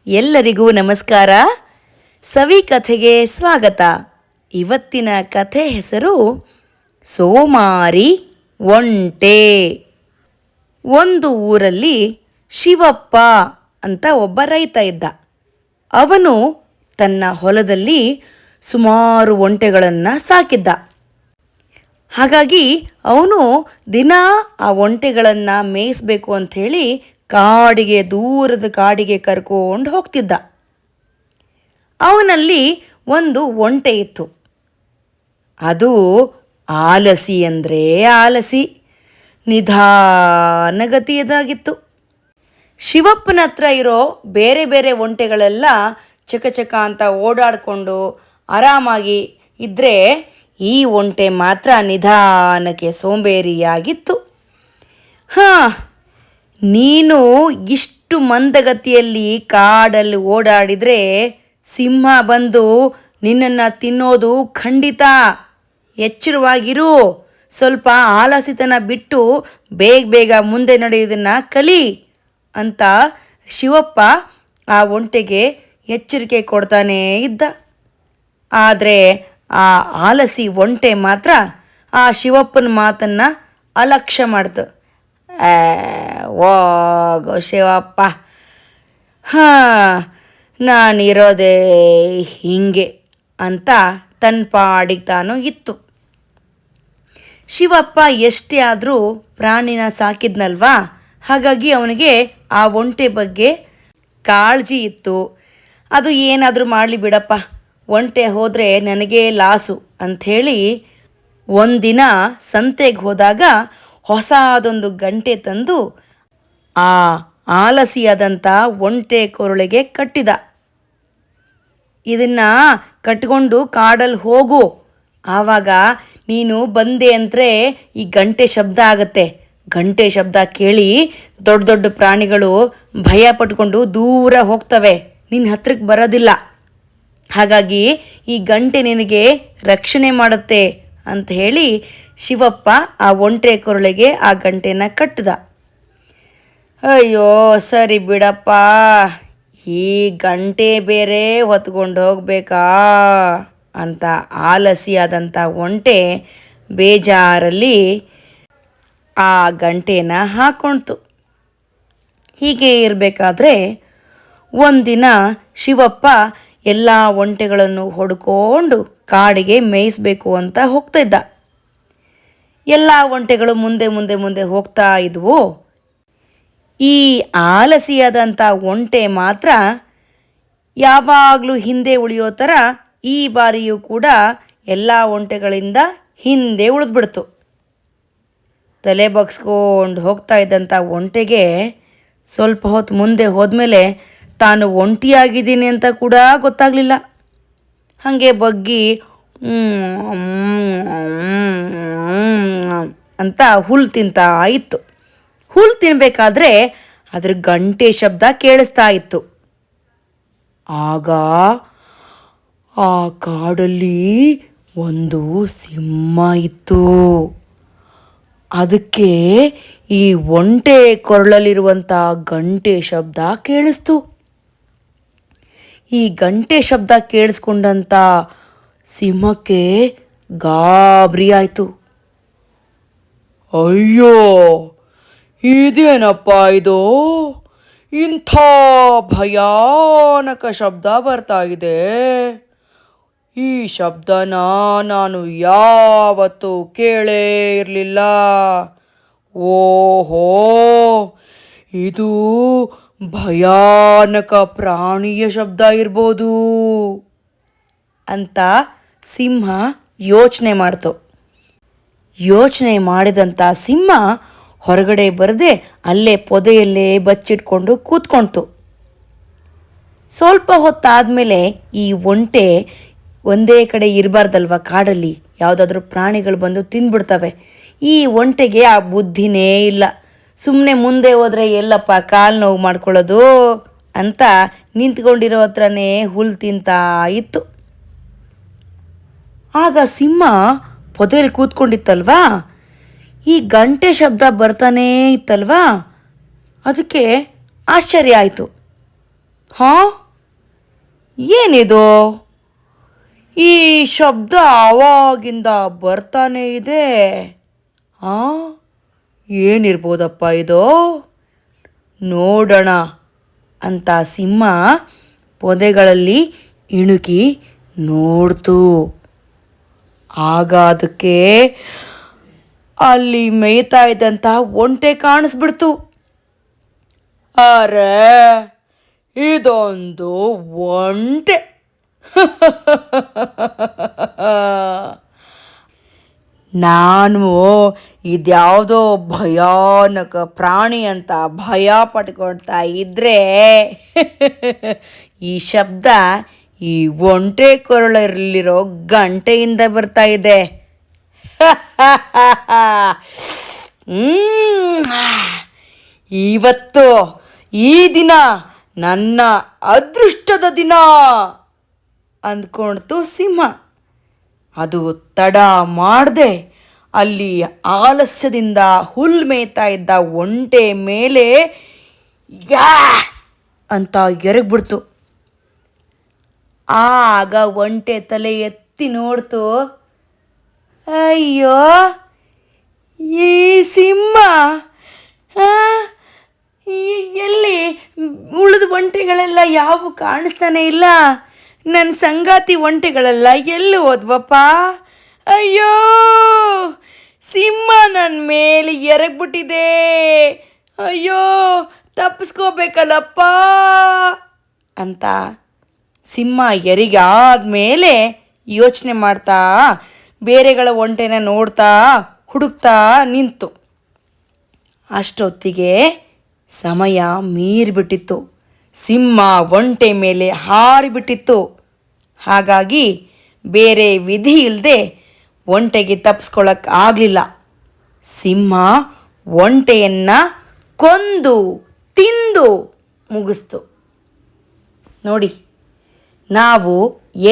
ಎಲ್ಲರಿಗೂ ನಮಸ್ಕಾರ. ಸವಿ ಕಥೆಗೆ ಸ್ವಾಗತ. ಇವತ್ತಿನ ಕಥೆ ಹೆಸರು ಸೋಮಾರಿ ಒಂಟೆ. ಒಂದು ಊರಲ್ಲಿ ಶಿವಪ್ಪ ಅಂತ ಒಬ್ಬ ರೈತ ಇದ್ದ. ಅವನು ತನ್ನ ಹೊಲದಲ್ಲಿ ಸುಮಾರು ಒಂಟೆಗಳನ್ನು ಸಾಕಿದ್ದ. ಹಾಗಾಗಿ ಅವನು ದಿನ ಆ ಒಂಟೆಗಳನ್ನು ಮೇಯಿಸಬೇಕು ಅಂಥೇಳಿ ದೂರದ ಕಾಡಿಗೆ ಕರ್ಕೊಂಡು ಹೋಗ್ತಿದ್ದ. ಅವನಲ್ಲಿ ಒಂದು ಒಂಟೆ ಇತ್ತು. ಅದು ಆಲಸಿ ಅಂದರೆ ಆಲಸಿ, ನಿಧಾನಗತಿಯದಾಗಿತ್ತು. ಶಿವಪ್ಪನ ಹತ್ರ ಇರೋ ಬೇರೆ ಬೇರೆ ಒಂಟೆಗಳೆಲ್ಲ ಚಕ ಅಂತ ಓಡಾಡಿಕೊಂಡು ಆರಾಮಾಗಿ ಇದ್ದರೆ, ಈ ಒಂಟೆ ಮಾತ್ರ ನಿಧಾನಕ್ಕೆ ಸೋಂಬೇರಿಯಾಗಿತ್ತು. ನೀನು ಇಷ್ಟು ಮಂದಗತಿಯಲ್ಲಿ ಕಾಡಲ್ಲಿ ಓಡಾಡಿದರೆ ಸಿಂಹ ಬಂದು ನಿನ್ನನ್ನು ತಿನ್ನೋದು ಖಂಡಿತ. ಎಚ್ಚರವಾಗಿರು, ಸ್ವಲ್ಪ ಆಲಸಿತನ ಬಿಟ್ಟು ಬೇಗ ಮುಂದೆ ನಡೆಯೋದನ್ನು ಕಲಿ ಅಂತ ಶಿವಪ್ಪ ಆ ಒಂಟೆಗೆ ಎಚ್ಚರಿಕೆ ಕೊಡ್ತಾನೇ ಇದ್ದ. ಆದರೆ ಆ ಆಲಸಿ ಒಂಟೆ ಮಾತ್ರ ಆ ಶಿವಪ್ಪನ ಮಾತನ್ನು ಅಲಕ್ಷ್ಯ ಮಾಡ್ತು. ಓಗೋ ಶಿವಪ್ಪ, ನಾನಿರೋದೇ ಹೀಗೆ ಅಂತ ತನ್ನ ಪಾಡಿಗೆ ತಾನು ಇತ್ತು. ಶಿವಪ್ಪ ಎಷ್ಟೇ ಆದರೂ ಪ್ರಾಣಿನ ಸಾಕಿದ್ನಲ್ವಾ, ಹಾಗಾಗಿ ಅವನಿಗೆ ಆ ಒಂಟೆ ಬಗ್ಗೆ ಕಾಳಜಿ ಇತ್ತು. ಅದು ಏನಾದರೂ ಮಾಡಲಿ ಬಿಡಪ್ಪ, ಒಂಟೆ ಹೋದರೆ ನನಗೇ ಲಾಸು ಅಂಥೇಳಿ ಒಂದಿನ ಸಂತೆಗೆ ಹೋದಾಗ ಹೊಸದೊಂದು ಗಂಟೆ ತಂದು ಆ ಆಲಸಿಯಾದಂಥ ಒಂಟೆ ಕೊರಳಿಗೆ ಕಟ್ಟಿದ. ಇದನ್ನು ಕಟ್ಕೊಂಡು ಕಾಡಲ್ಲಿ ಹೋಗು, ಆವಾಗ ನೀನು ಬಂದೆ ಅಂದರೆ ಈ ಗಂಟೆ ಶಬ್ದ ಆಗುತ್ತೆ. ಗಂಟೆ ಶಬ್ದ ಕೇಳಿ ದೊಡ್ಡ ದೊಡ್ಡ ಪ್ರಾಣಿಗಳು ಭಯ ಪಟ್ಕೊಂಡು ದೂರ ಹೋಗ್ತವೆ, ನಿನ್ನ ಹತ್ರಕ್ಕೆ ಬರೋದಿಲ್ಲ. ಹಾಗಾಗಿ ಈ ಗಂಟೆ ನಿನಗೆ ರಕ್ಷಣೆ ಮಾಡುತ್ತೆ ಅಂತ ಹೇಳಿ ಶಿವಪ್ಪ ಆ ಒಂಟೆ ಕೊರಳಿಗೆ ಆ ಗಂಟೆನ ಕಟ್ಟಿದ. ಅಯ್ಯೋ ಸರಿ ಬಿಡಪ್ಪ, ಈ ಗಂಟೆ ಬೇರೆ ಹೊತ್ಕೊಂಡು ಹೋಗ್ಬೇಕಾ ಅಂತ ಆಲಸಿಯಾದಂಥ ಒಂಟೆ ಬೇಜಾರಲ್ಲಿ ಆ ಗಂಟೆನ ಹಾಕ್ಕೊಳ್ತು. ಹೀಗೆ ಇರಬೇಕಾದ್ರೆ ಒಂದಿನ ಶಿವಪ್ಪ ಎಲ್ಲ ಒಂಟೆಗಳನ್ನು ಹೊಡ್ಕೊಂಡು ಕಾಡಿಗೆ ಮೇಯಿಸಬೇಕು ಅಂತ ಹೋಗ್ತಾ ಇದ್ದ. ಎಲ್ಲ ಒಂಟೆಗಳು ಮುಂದೆ ಹೋಗ್ತಾ ಇದ್ವು. ಈ ಆಲಸಿಯಾದಂಥ ಒಂಟೆ ಮಾತ್ರ ಯಾವಾಗಲೂ ಹಿಂದೆ ಉಳಿಯೋ ಥರ ಈ ಬಾರಿಯೂ ಕೂಡ ಎಲ್ಲ ಒಂಟೆಗಳಿಂದ ಹಿಂದೆ ಉಳಿದ್ಬಿಡ್ತು. ತಲೆ ಬಗ್ಸ್ಕೊಂಡು ಹೋಗ್ತಾ ಇದ್ದಂಥ ಒಂಟೆಗೆ ಸ್ವಲ್ಪ ಹೊತ್ತು ಮುಂದೆ ಹೋದ್ಮೇಲೆ ತಾನು ಒಂಟಿಯಾಗಿದ್ದೀನಿ ಅಂತ ಕೂಡ ಗೊತ್ತಾಗಲಿಲ್ಲ. ಹಾಗೆ ಬಗ್ಗಿ ಅಂತ ಹುಲ್ಲು ತಿಂತಾ ಇತ್ತು. ಹುಲ್ಲು ತಿನ್ನಬೇಕಾದ್ರೆ ಅದ್ರ ಗಂಟೆ ಶಬ್ದ ಕೇಳಿಸ್ತಾ ಇತ್ತು. ಆಗ ಆ ಕಾಡಲ್ಲಿ ಒಂದು ಸಿಂಹ ಇತ್ತು. ಅದಕ್ಕೆ ಈ ಒಂಟೆ ಕೊರಳಲ್ಲಿರುವಂಥ ಗಂಟೆ ಶಬ್ದ ಕೇಳಿಸ್ತು. ಈ ಗಂಟೆ ಶಬ್ದ ಕೇಳಿಸ್ಕೊಂಡಂಥ ಸಿಂಹಕ್ಕೆ ಗಾಬರಿ ಆಯಿತು. ಅಯ್ಯೋ, ಇದೇನಪ್ಪ ಇದು, ಇಂಥ ಭಯಾನಕ ಶಬ್ದ ಬರ್ತಾ ಇದೆ. ಈ ಶಬ್ದನ ನಾನು ಯಾವತ್ತೂ ಕೇಳೇ ಇರಲಿಲ್ಲ. ಓಹೋ, ಇದು ಭಯಾನಕ ಪ್ರಾಣಿಯ ಶಬ್ದ ಇರ್ಬೋದು ಅಂತ ಸಿಂಹ ಯೋಚನೆ ಮಾಡ್ತು. ಯೋಚನೆ ಮಾಡಿದಂಥ ಸಿಂಹ ಹೊರಗಡೆ ಬರದೆ ಅಲ್ಲೇ ಪೊದೆಯಲ್ಲೇ ಬಚ್ಚಿಟ್ಕೊಂಡು ಕೂತ್ಕೊಳ್ತು. ಸ್ವಲ್ಪ ಹೊತ್ತಾದಮೇಲೆ ಈ ಒಂಟೆ ಒಂದೇ ಕಡೆ ಇರಬಾರ್ದಲ್ವ ಕಾಡಲ್ಲಿ, ಯಾವುದಾದ್ರೂ ಪ್ರಾಣಿಗಳು ಬಂದು ತಿಂದ್ಬಿಡ್ತವೆ. ಈ ಒಂಟೆಗೆ ಆ ಬುದ್ಧಿನೇ ಇಲ್ಲ. ಸುಮ್ಮನೆ ಮುಂದೆ ಹೋದರೆ ಎಲ್ಲಪ್ಪ ಕಾಲು ನೋವು ಮಾಡ್ಕೊಳ್ಳೋದು ಅಂತ ನಿಂತ್ಕೊಂಡಿರೋ ಹತ್ರನೇ ಹುಲ್ಲು ತಿಂತಾ ಇತ್ತು. ಆಗ ಸಿಂಹ ಪೊದೆಯಲ್ಲಿ ಕೂತ್ಕೊಂಡಿತ್ತಲ್ವಾ, ಈ ಗಂಟೆ ಶಬ್ದ ಬರ್ತಾನೇ ಇತ್ತಲ್ವಾ, ಅದಕ್ಕೆ ಆಶ್ಚರ್ಯ ಆಯಿತು. ಹಾಂ, ಏನಿದು? ಈ ಶಬ್ದ ಆವಾಗಿಂದ ಬರ್ತಾನೆ ಇದೆ. ಹಾಂ, ಏನಿರ್ಬೋದಪ್ಪ ಇದು? ನೋಡೋಣ ಅಂತ ಸಿಂಹ ಪೊದೆಗಳಲ್ಲಿ ಇಣುಕಿ ನೋಡ್ತು. ಆಗ ಅದಕ್ಕೆ ಅಲ್ಲಿ ಮೇಯ್ತಾ ಇದ್ದಂಥ ಒಂಟೆ ಕಾಣಿಸ್ಬಿಡ್ತು. ಅರೆ, ಇದೊಂದು ಒಂಟೆ! ನಾನು ಇದ್ಯಾವುದೋ ಭಯಾನಕ ಪ್ರಾಣಿ ಅಂತ ಭಯ ಪಟ್ಕೊಳ್ತಾ ಇದ್ರೆ ಈ ಶಬ್ದ ಈ ಒಂಟೆ ಕೊರಳಲ್ಲಿರೋ ಗಂಟೆಯಿಂದ ಬರ್ತಾ ಇದೆ. ಇವತ್ತು ಈ ದಿನ ನನ್ನ ಅದೃಷ್ಟದ ದಿನ ಅಂದ್ಕೊಳ್ತು ಸಿಂಹ. ಅದು ತಡ ಮಾಡದೆ ಅಲ್ಲಿ ಆಲಸ್ಯದಿಂದ ಹುಲ್ ಮೇಯ್ತಾ ಇದ್ದ ಒಂಟೆ ಮೇಲೆ ಯಾ ಅಂತ ಎರಗ್ಬಿಡ್ತು. ಆಗ ಒಂಟೆ ತಲೆ ಎತ್ತಿ ನೋಡ್ತು. ಅಯ್ಯೋ, ಈ ಸಿಂಹ ಎಲ್ಲಿ ಉಳಿದ ಒಂಟೆಗಳೆಲ್ಲ ಯಾವು ಕಾಣಿಸ್ತಾನೆ ಇಲ್ಲ. ನನ್ನ ಸಂಗಾತಿ ಒಂಟೆಗಳೆಲ್ಲ ಎಲ್ಲಿ ಹೋದ್ವಪ್ಪ? ಅಯ್ಯೋ, ಸಿಂಹ ನನ್ನ ಮೇಲೆ ಎರಗ್ಬಿಟ್ಟಿದೆ. ಅಯ್ಯೋ, ತಪ್ಪಿಸ್ಕೋಬೇಕಲ್ಲಪ್ಪ ಅಂತ ಸಿಂಹ ಹೆರಿಗೆ ಆದಮೇಲೆ ಯೋಚನೆ ಮಾಡ್ತಾ ಬೇರೆಗಳ ಒಂಟೆನ ನೋಡ್ತಾ ಹುಡುಕ್ತಾ ನಿಂತು. ಅಷ್ಟೊತ್ತಿಗೆ ಸಮಯ ಮೀರಿಬಿಟ್ಟಿತ್ತು. ಸಿಂಹ ಒಂಟೆ ಮೇಲೆ ಹಾರಿಬಿಟ್ಟಿತ್ತು. ಹಾಗಾಗಿ ಬೇರೆ ವಿಧಿ ಇಲ್ಲದೆ ಒಂಟೆಗೆ ತಪ್ಪಿಸ್ಕೊಳ್ಳೋಕೆ ಆಗಲಿಲ್ಲ. ಸಿಂಹ ಒಂಟೆಯನ್ನು ಕೊಂದು ತಿಂದು ಮುಗಿಸ್ತು. ನೋಡಿ, ನಾವು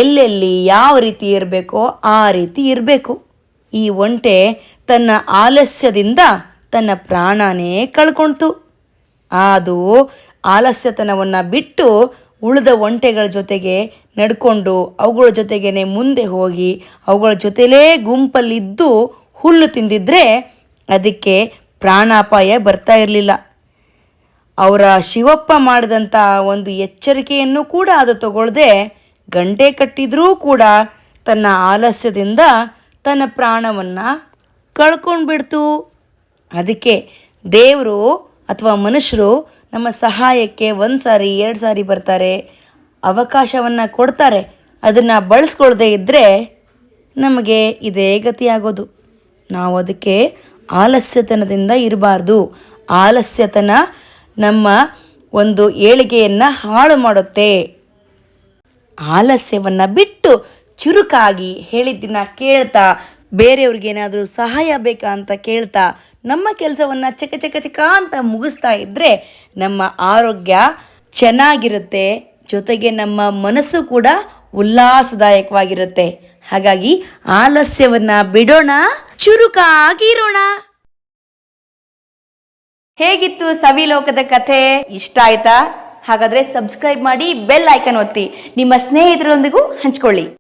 ಎಲ್ಲೆಲ್ಲಿ ಯಾವ ರೀತಿ ಇರಬೇಕೋ ಆ ರೀತಿ ಇರಬೇಕು. ಈ ಒಂಟೆ ತನ್ನ ಆಲಸ್ಯದಿಂದ ತನ್ನ ಪ್ರಾಣನೇ ಕಳ್ಕೊಳ್ತು. ಅದು ಆಲಸ್ಯತನವನ್ನು ಬಿಟ್ಟು ಉಳಿದ ಒಂಟೆಗಳ ಜೊತೆಗೆ ನಡ್ಕೊಂಡು ಅವುಗಳ ಜೊತೆಗೇ ಮುಂದೆ ಹೋಗಿ ಅವುಗಳ ಜೊತೆಲೇ ಗುಂಪಲ್ಲಿದ್ದು ಹುಲ್ಲು ತಿಂದಿದ್ರೆ ಅದಕ್ಕೆ ಪ್ರಾಣಾಪಾಯ ಬರ್ತಾ ಇರಲಿಲ್ಲ. ಅವರ ಶಿವಪ್ಪ ಮಾಡಿದಂಥ ಒಂದು ಎಚ್ಚರಿಕೆಯನ್ನು ಕೂಡ ಅದು ತಗೊಳ್ಳದೆ ಗಂಟೆ ಕಟ್ಟಿದ್ರೂ ಕೂಡ ತನ್ನ ಆಲಸ್ಯದಿಂದ ತನ್ನ ಪ್ರಾಣವನ್ನು ಕಳ್ಕೊಂಡ್ಬಿಡ್ತು. ಅದಕ್ಕೆ ದೇವರು ಅಥವಾ ಮನುಷ್ಯರು ನಮ್ಮ ಸಹಾಯಕ್ಕೆ 1 ಸಾರಿ 2 ಸಾರಿ ಬರ್ತಾರೆ, ಅವಕಾಶವನ್ನು ಕೊಡ್ತಾರೆ. ಅದನ್ನು ಬಳಸ್ಕೊಳ್ದೇ ಇದ್ದರೆ ನಮಗೆ ಇದೇ ಗತಿಯಾಗೋದು. ನಾವು ಅದಕ್ಕೆ ಆಲಸ್ಯತನದಿಂದ ಇರಬಾರ್ದು. ಆಲಸ್ಯತನ ನಮ್ಮ ಒಂದು ಏಳಿಗೆಯನ್ನು ಹಾಳು ಮಾಡುತ್ತೆ. ಆಲಸ್ಯವನ್ನು ಬಿಟ್ಟು ಚುರುಕಾಗಿ ಹೇಳಿದ್ದನ್ನು ಕೇಳ್ತಾ, ಬೇರೆಯವ್ರಿಗೇನಾದರೂ ಸಹಾಯ ಬೇಕಾ ಅಂತ ಕೇಳ್ತಾ ನಮ್ಮ ಕೆಲಸವನ್ನು ಚಕ ಚಕ ಚಕ ಅಂತ ಮುಗಿಸ್ತಾ ಇದ್ದರೆ ನಮ್ಮ ಆರೋಗ್ಯ ಚೆನ್ನಾಗಿರುತ್ತೆ. ಜೊತೆಗೆ ನಮ್ಮ ಮನಸ್ಸು ಕೂಡ ಉಲ್ಲಾಸದಾಯಕವಾಗಿರುತ್ತೆ. ಹಾಗಾಗಿ ಆಲಸ್ಯವನ್ನು ಬಿಡೋಣ, ಚುರುಕಾಗಿರೋಣ. ಹೇಗಿತ್ತು ಸವಿಲೋಕದ ಕಥೆ? ಇಷ್ಟ ಆಯ್ತಾ? ಹಾಗಾದರೆ ಸಬ್ಸ್ಕ್ರೈಬ್ ಮಾಡಿ, ಬೆಲ್ ಐಕನ್ ಒತ್ತಿ, ನಿಮ್ಮ ಸ್ನೇಹಿತರೊಂದಿಗೂ ಹಂಚ್ಕೊಳ್ಳಿ.